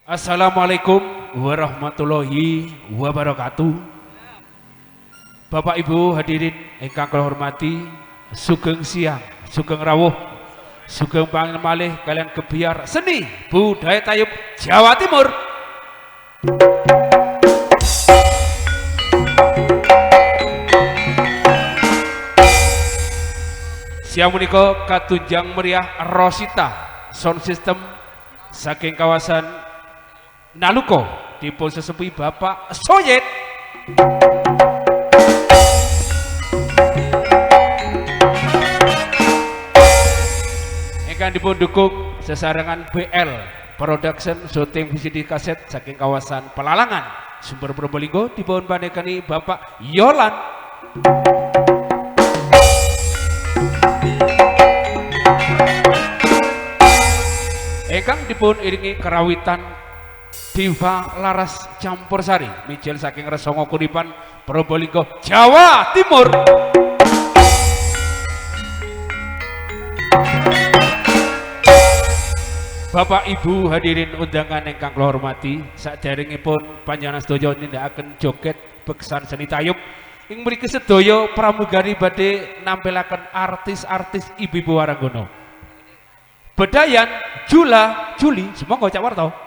Assalamualaikum warahmatullahi wabarakatuh. Bapak Ibu hadirin ingkang kula hormati, sugeng siang, sugeng rawuh, sugeng pangen malih kalian kebiar seni budaya tayub Jawa Timur. Siang menika katunjang meriah Rosita sound system saking kawasan Naluko dipun sesepi Bapak Soyet. Ingkang dipun dukung sesarengan BL Production syuting VCD kaset saking kawasan Pelalangan Sumber Probolinggo dipun panekani Bapak Yolan. Ingkang dipun iringi kerawitan Diva Laras Campursari mijil saking Resongo Kuripan Probolinggo Jawa Timur. Bapak Ibu hadirin undangan ingkang kula hormati, saderengipun panjenengan sedaya nindakaken joget beksan seni tayub ing mriki sedaya pramugari badhe nampilaken artis-artis ibu-ibu waranggono. Bedayan Jula Juli semonggo Cak Warto.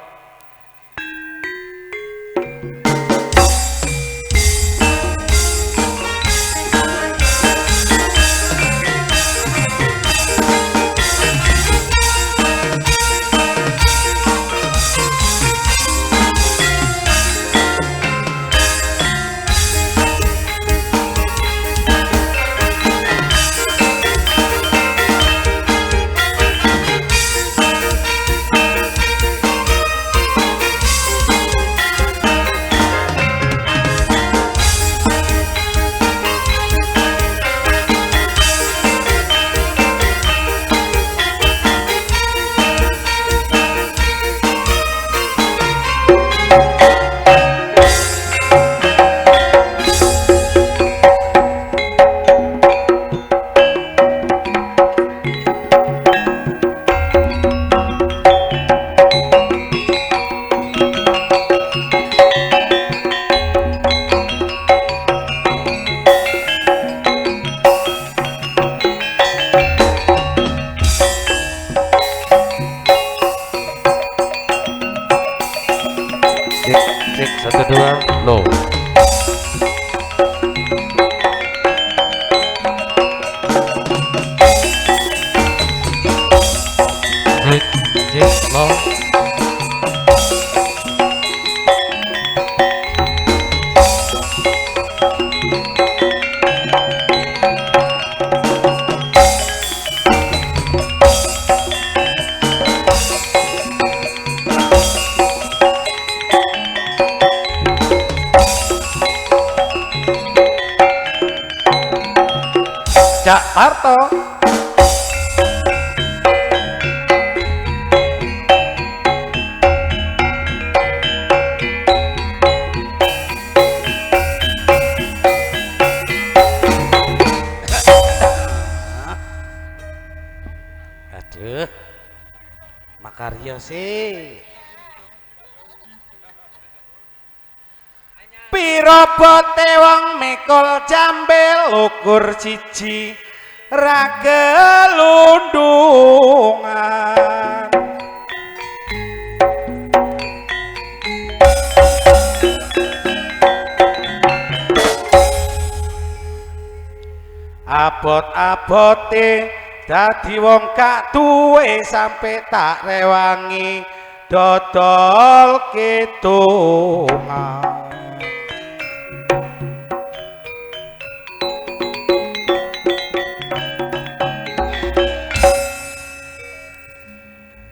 Cek 1 2 low. Cek low. Cak Parto. Aduh, makarya sih. Piro bote wong mikul jambel ukur siji ra kelundungan. Abot-abote dadi wong gak duwe sampe tak rewangi dodol ketungan.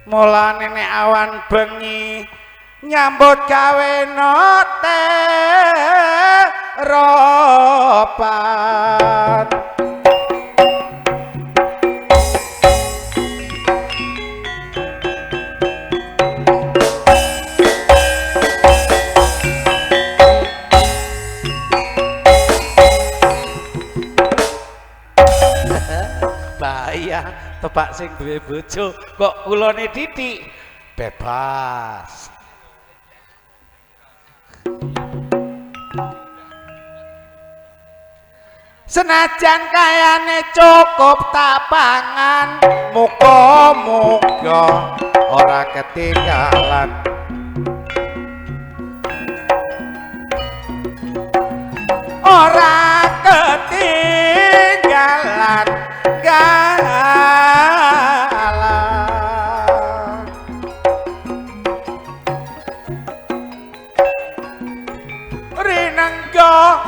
Mulane nek awan bengi nyambut gawe note ropan. Bahaya tebak sing duwe bojo kok ulone titik bebas. senajan kayane cukup tak pangan muga-muga ora ketinggalan ora ketinggalan galan rinengga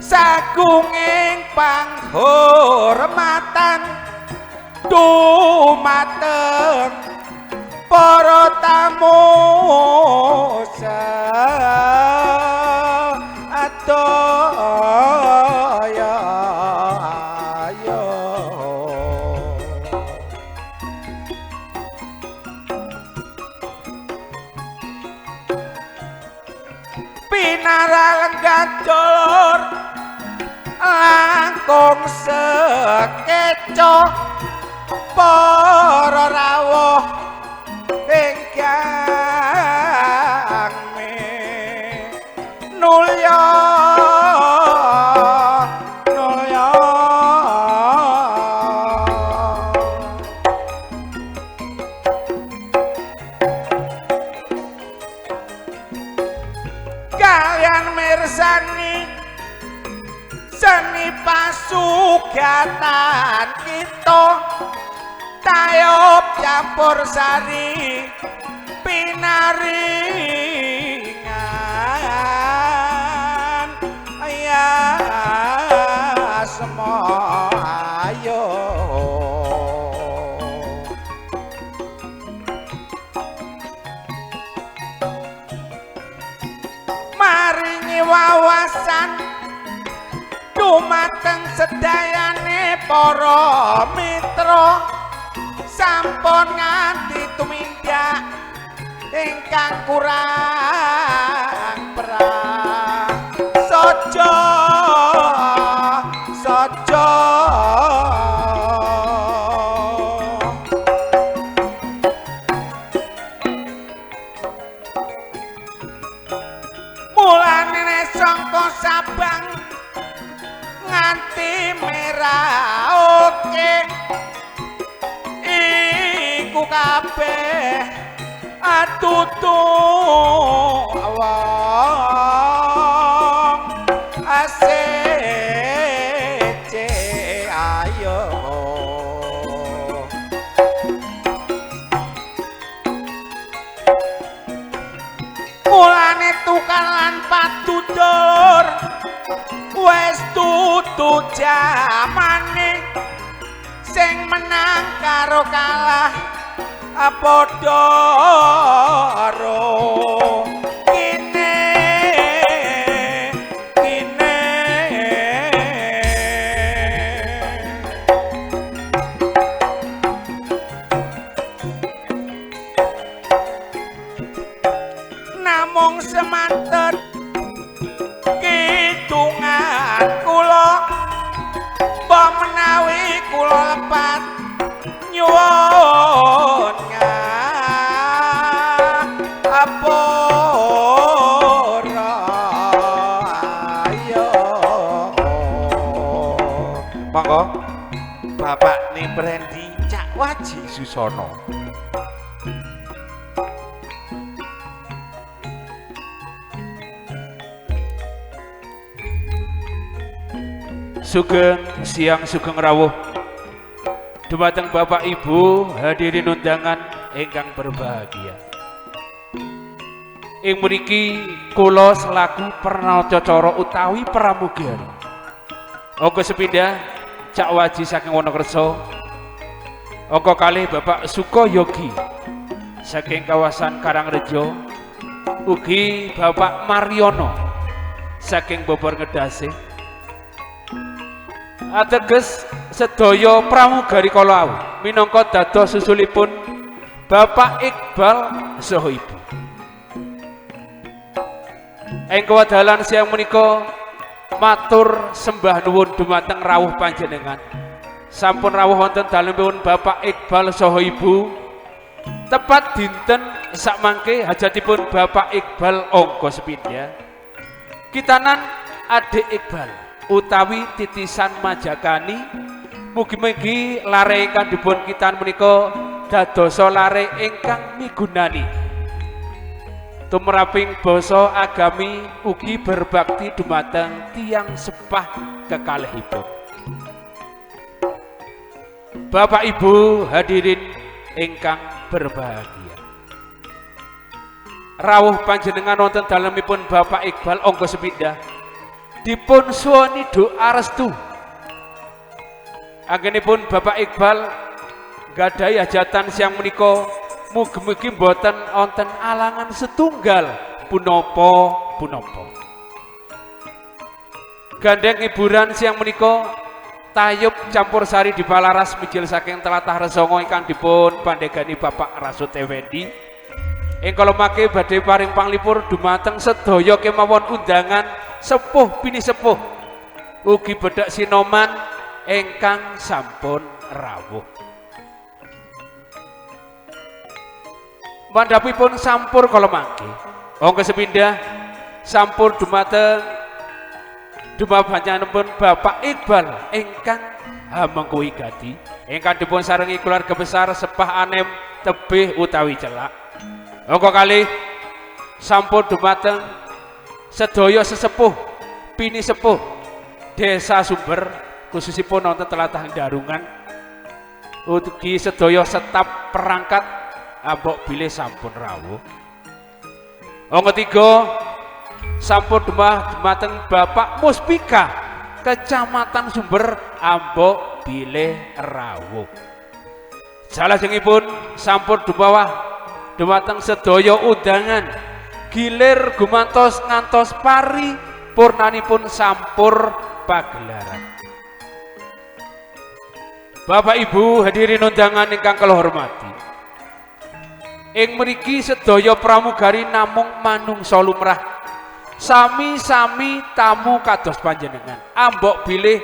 sagunging panghormatan dumateng para tamu sadaya ayo pinaralan gadolor langkung sekeco para rawuh ingkang minulya kalian mirsani seni pasugatan kita tayub campur sari pinaringan ya semua ayo maringi wawasan dumateng sedayane para mitra sampun nganti tumindak ingkang kurang prasaja saja mulane sangka Sabang nganti Merauke iku kabeh atutu wong asece ayo mulane tukang lan patudor wis tutu jamane sing menang karo kalah padha karo kene namung semanten kidungan kula mbah menawi kula lepat nyuwun ngapura ayo monggo Bapak Nibrendi Cak Waji Susono. Sugeng siang sugeng rawuh dumateng Bapak Ibu hadirin undangan ingkang berbahagia. Ing mriki kula selaku pernacara utawi pramugari Angga sepindah Cak Waji saking Wonokerso, angga kalih Bapak Sukoyogi saking kawasan Karangrejo, ugi Bapak Mariono saking Bobor Ngedase. Ateges sedaya pramugari kala awu minangka dados susulipun Bapak Iqbal saha Ibu. Ing kewadalan siang menika matur sembah nuwun dumateng rawuh panjenengan. Sampun rawuh wonten dalemipun Bapak Iqbal saha Ibu. Tepat dinten sakmangke hajatipun Bapak Iqbal angka sepindhah. Kitanan Adik Iqbal utawi titisan majakani mugi-mugi lare ingkang dipun kitan menika dadosa lare ingkang migunani tumraping basa agami ugi berbakti dumateng tiyang sepah kekalihipun. Bapak Ibu hadirin ingkang berbahagia, rawuh panjenengan wonten dalemipun Bapak Iqbal angga sepindhah dipun suwani doa restu anggenipun Bapak Iqbal gadhahi hajatan siang menika mugi-mugi mboten wonten alangan setunggal punapa. Gandeng hiburan siang menika tayub campur sari di Palaras mijil saking tlatah Resongo ingkang dipun pandegani Bapak Rasut Effendi. Ing kala mangke badhe paring panglipur dumateng sedaya kemawon undangan sepuh bini sepuh ugi bedhak sinoman ingkang sampun rawuh. Mandhapipun sampur kala mangke angga sepindhah sampur dumateng panjenenganipun Bapak Iqbal ingkang hamengkuhi gati ingkang dipun sarengi keluarga besar sepah anem tebih utawi celak. Angga kalih sampur dumateng sedaya sesepuh pini sepuh Desa Sumber khususipun wonten tlatah Darungan ugi sedaya setap perangkat ambok bilih sampun rawuh. Angga tiga sampun dumateng Bapak Muspika Kecamatan Sumber ambok bilih rawuh. Salajengipun sampun dumateng sedaya undangan gilir gumantos ngantos pari purnanipun sampur pagelaran. Bapak Ibu hadirin undangan ingkang kula hormati, ing mriki sedaya pramugari namung manungsa lumrah sami-sami tamu kados panjenengan ambok bilih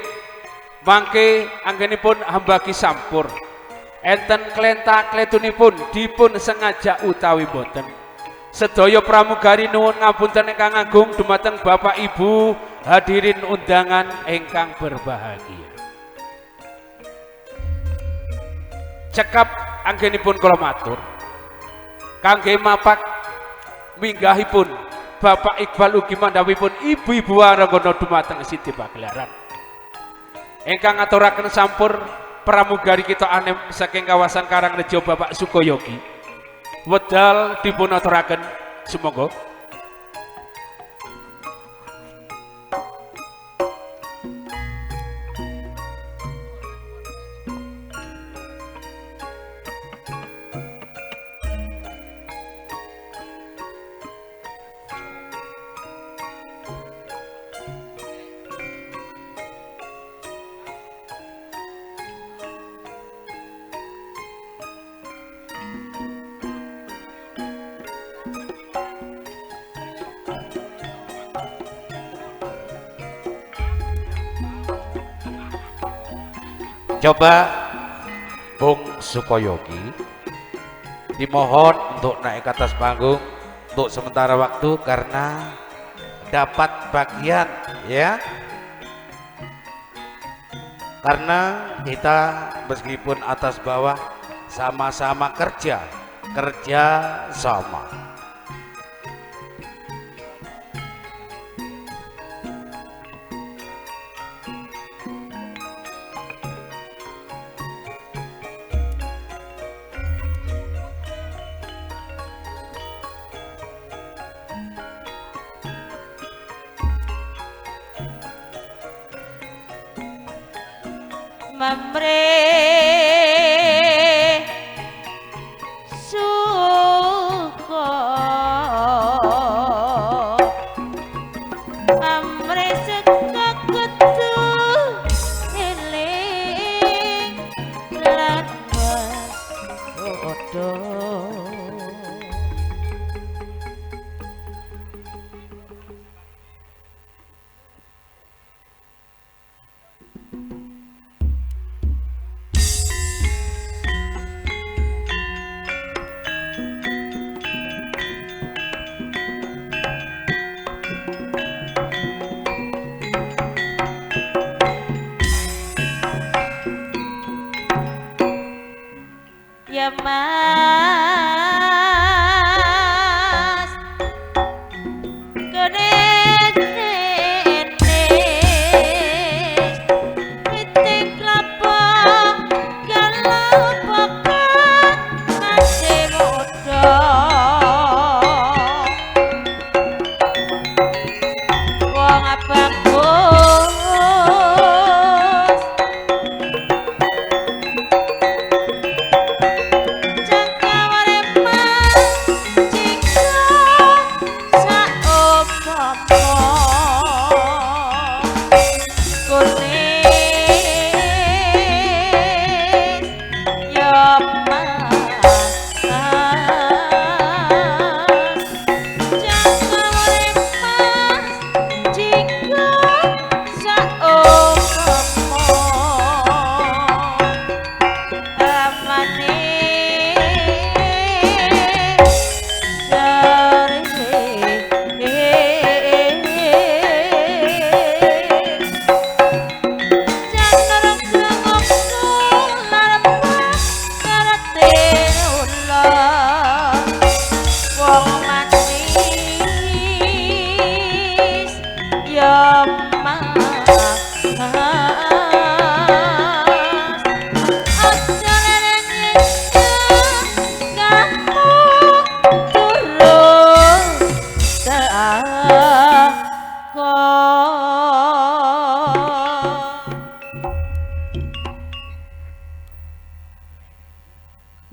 mangke anggenipun hambagi sampur enten klenta-kletunipun dipun sengaja utawi boten. Sedaya pramugari nuwun ngapunten ingkang agung dumateng Bapak Ibu hadirin undangan ingkang berbahagia. Cekap anggenipun kula matur kangge mapak minggahipun Bapak Iqbal ugi mandhapipun ibu-ibu waragana dumateng siti pagelaran ingkang ngaturaken sampur pramugari kita anem saking kawasan Karangrejo Bapak Sukoyogi wedal dipun aturaken sumangga. Coba Bung Sukoyogi dimohon untuk naik ke atas panggung untuk sementara waktu karena dapat bagian ya, karena kita meskipun atas bawah sama-sama kerja sama. Mamre suko amre seka kutu eling lan wasodo. mas kenenes piting klapa galau pekan nasi muda wong bagus cakaware mas jika saumpama kuning ya mas cakaware mas jika saumpama Ya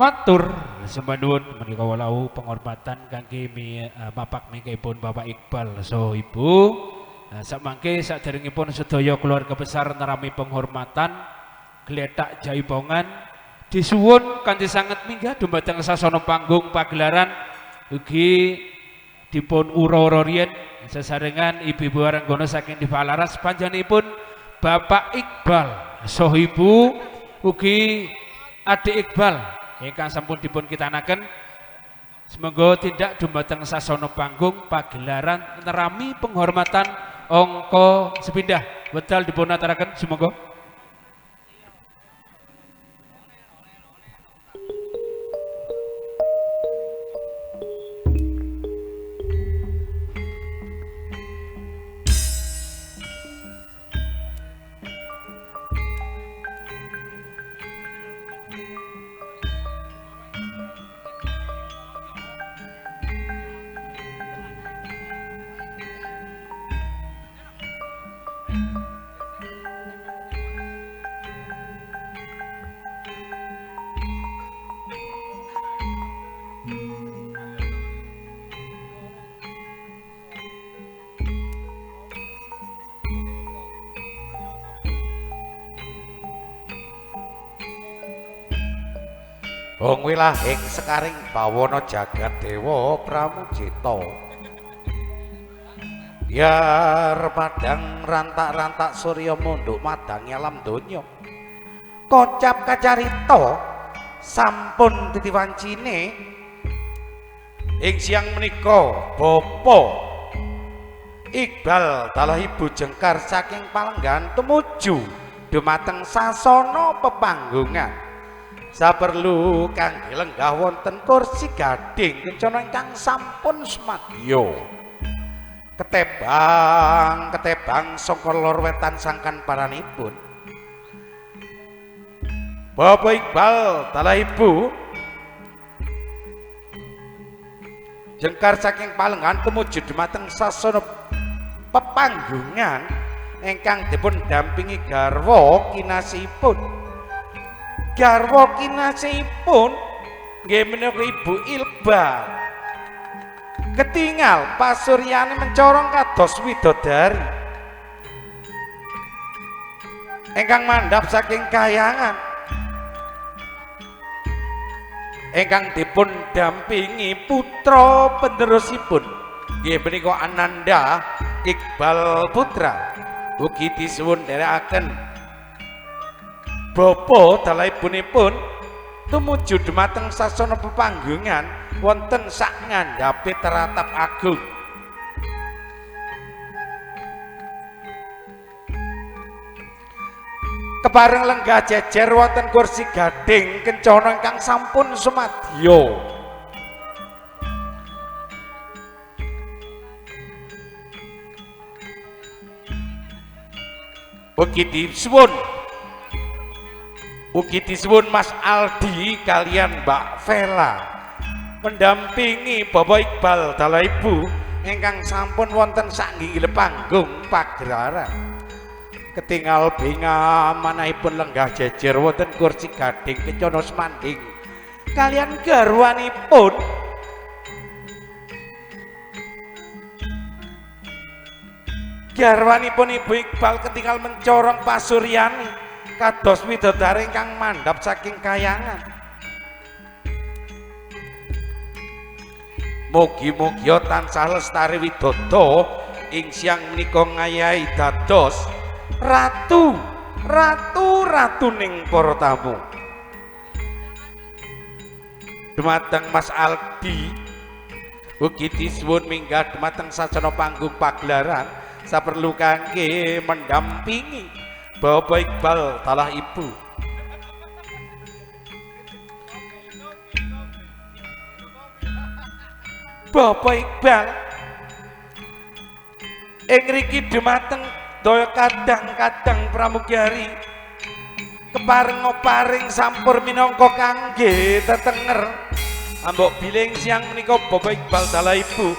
Matur sembah nuwun menika walau penghormatan kangge mapak mengkipun Bapak Iqbal so Ibu. Samangke saderengipun sedaya keluarga besar nerami penghormatan gletak Jaipongan disuwun kanthi sanget minggah dumateng sasana panggung pagelaran ugi dipun ura-ura riyen sesarengan ibu-ibu Arenggono saking Divalaras panjenenganipun Bapak Iqbal so Ibu ugi Adik Iqbal ingkang sampun dipun kitanaken semoga tidak dumateng sasana panggung pagelaran nerami penghormatan angka sepindah wedal dipun aturaken semoga Wong wilahing sekaring bawana jagat dewa pramujita. Biar padang rantak-rantak surya munduk madang alam donya. Kocap kacarita sampun titiwancine ing siang menika Bapa Iqbal dalah ibu jengkar saking Palenggan tumuju dumateng sasana pepanggungan. Saperlu kangge lenggah wonten kursi gading kencana ingkang sampun smadya ketebang saka lor wetan sangkan paranipun Bapak Iqbal dalah ibu jengkar saking Palenggan tumuju dumateng sasana pepanggungan ingkang dipun dampingi garwa kinasihipun. Garwa kinasihipun nggih menika Ibu Ilba ketingal pasuryane mencorong kados widodari ingkang mandhap saking kahyangan ingkang dipun dampingi putra penerusipun nggih menika Ananda Iqbal Putra ugi disuwun dherekaken Bapa dalah ibunipun tumuju dumateng sasana pepanggungan wonten sak ngandhape teratap agung. kepareng lenggah jejer wonten kursi gading kencana ingkang sampun sumadyo. Ugi disuwun Mas Aldi kalian Mbak Vela mendampingi Bapak Iqbal Dalah Ibu ingkang sampun wonten sanggil panggung pagelaran. Ketingal binga manahipun lenggah jejer wonten kursi gading kencana semanding kalian garwanipun Ibu Iqbal ketingal mencorong pasuryani kados widodari ingkang mandhap saking kayangan. Mugi-mugi tansah lestari widodho ing siang menika ngayahi dados ratu-ratuning para tamu. Dumateng Mas Aldi ugi disuwun minggah dumateng sasana panggung pagelaran saperlu kangge mendampingi Bapak Iqbal Dalah Ibu. Bapak Iqbal ing ngriki dumateng daya kadang-kadang pramugari kepareng paring sampur minangka kangge tetenger ambok bilih siang menika Bapak Iqbal Dalah Ibu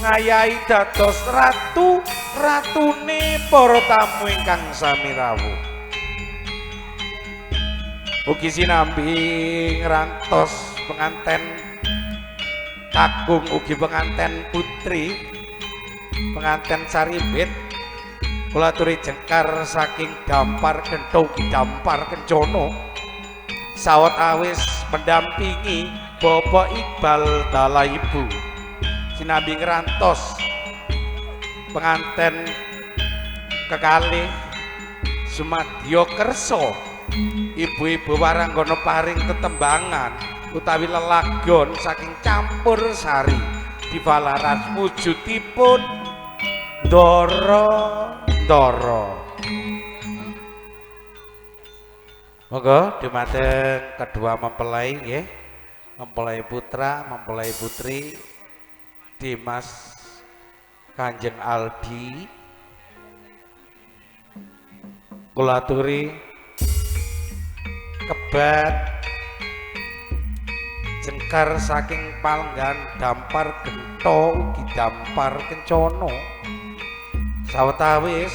ngayahi dados ratune para tamu ingkang sami rawuh. Ugi sinambi ngrantos penganten kakung ugi penganten putri penganten sarimbit kula aturi jengkar saking Dampar Gento Dampar Kencono sawet awis mendampingi Bapak Iqbal Dalah Ibu sinambi ngrantos penganten kekalih sumadyo kersa ibu-ibu waranggana paring tetembangan utawi lelagon saking campur sari dibalaras wujudipun ndara-ndara. Monggo dumateng kedua mempelai nggih, mempelai putra, mempelai putri Dimas Kanjeng Aldi kula aturi kebat jengkar saking Palenggan Dampar Gento ugi Dampar Kencono sawetawis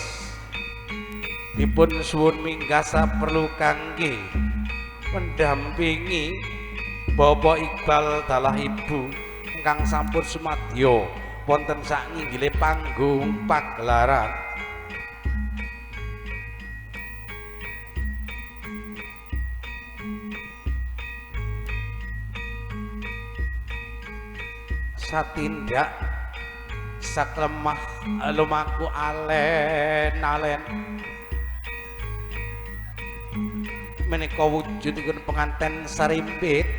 dipun suwun minggah saperlu kangge mendampingi Bapak Iqbal Dalah Ibu ingkang sampun sumadyo wonten sainggile panggung pagelaran. Satindak saklemah lumaku alen-alen menika wujudipun penganten sarimbit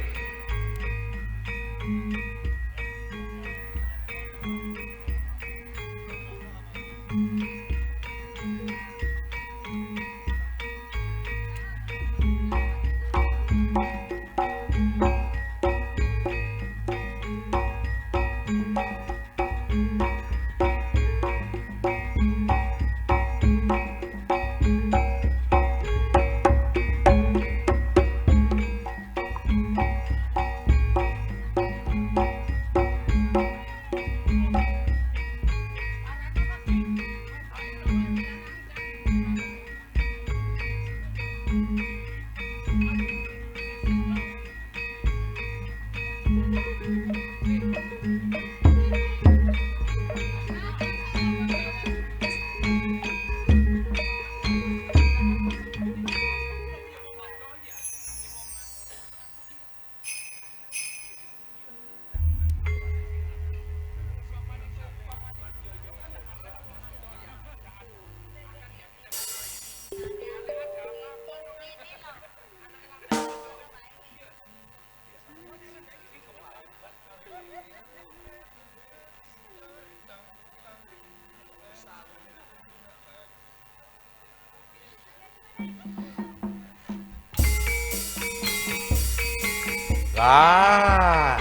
Lah.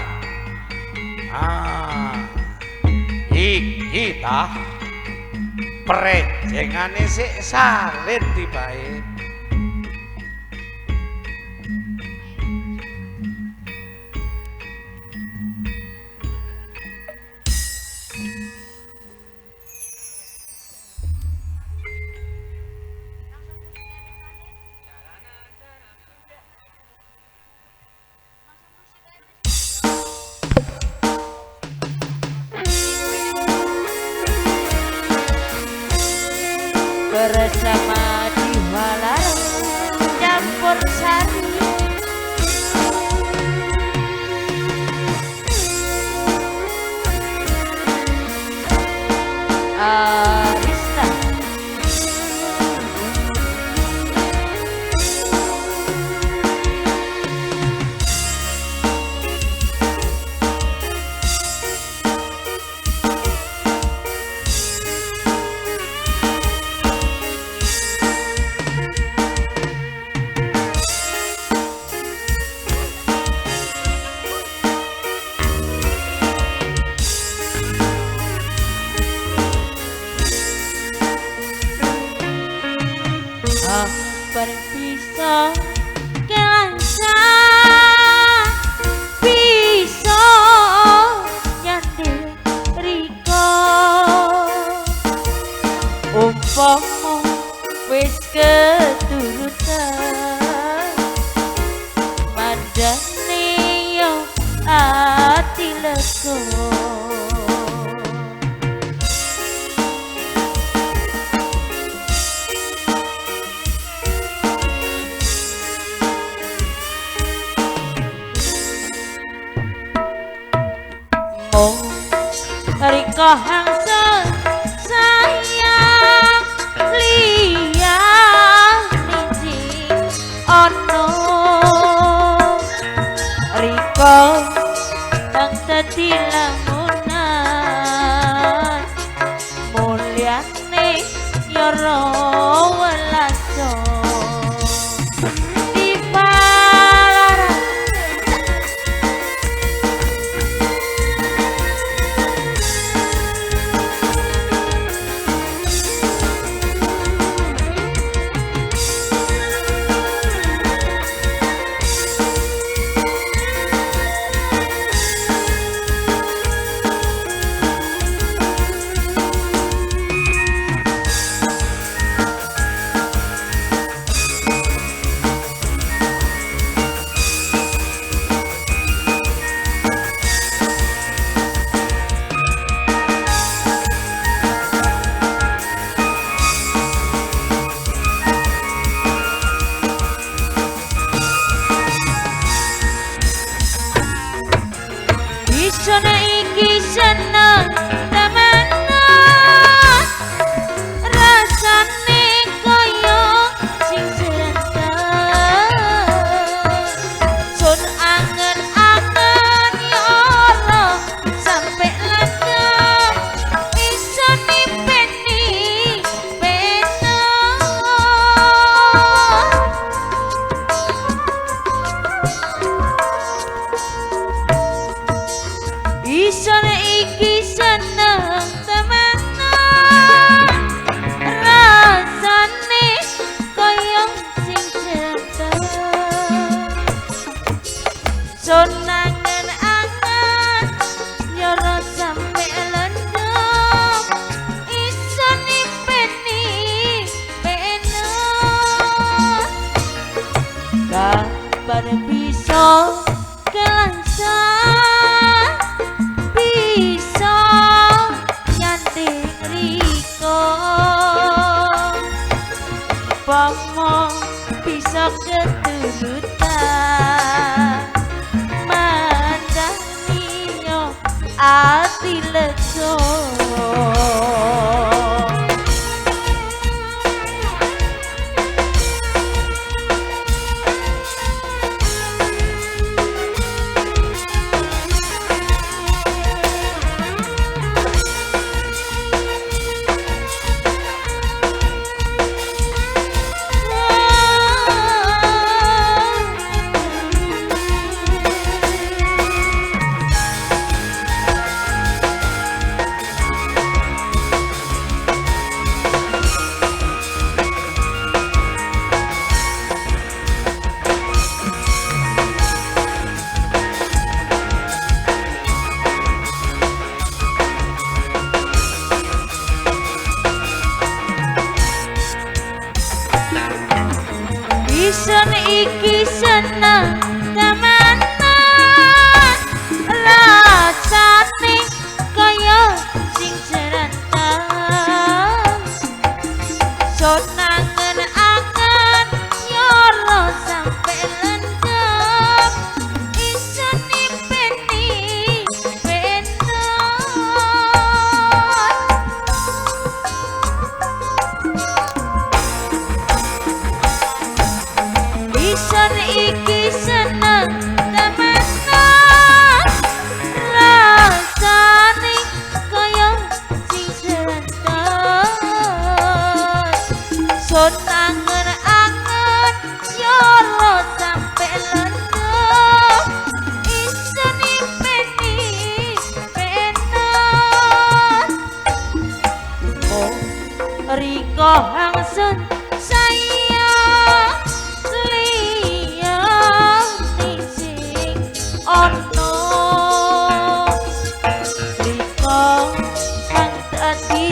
Iki ta. Prejengane sik salin tibae. bersama Diwalar campur sari Arista bisa kelansa bisa nyanding riko umpama wis keturutan mandane yo ati lego Riko hangsa sayang liya niji ono Riko nang dadi lamunan mulyane yara welaso Isone iki seneng temenan rasane koyo sing serentan sun angen-angen ya Allah sampe langgeng iso nipeni penak Isone iki seneng temenan rasane koyo sing serentan sun angen-angen nyoro sampe lendem iso nipeni penak kapan bisa kelansan bisa nyanding riko pomo bisa keturutan mandani yo ati lega iki seneng temenan rasane kaya sing jerantang sonangen angen nyoro sampe lendem iso nimpeni bener ison iki seneng temenan rasane kaya sing jerantang sonangen angen nyoro sampe lendem iso nimpeni bener oh riko hangsun sayang liyane sing ono riko kang dadi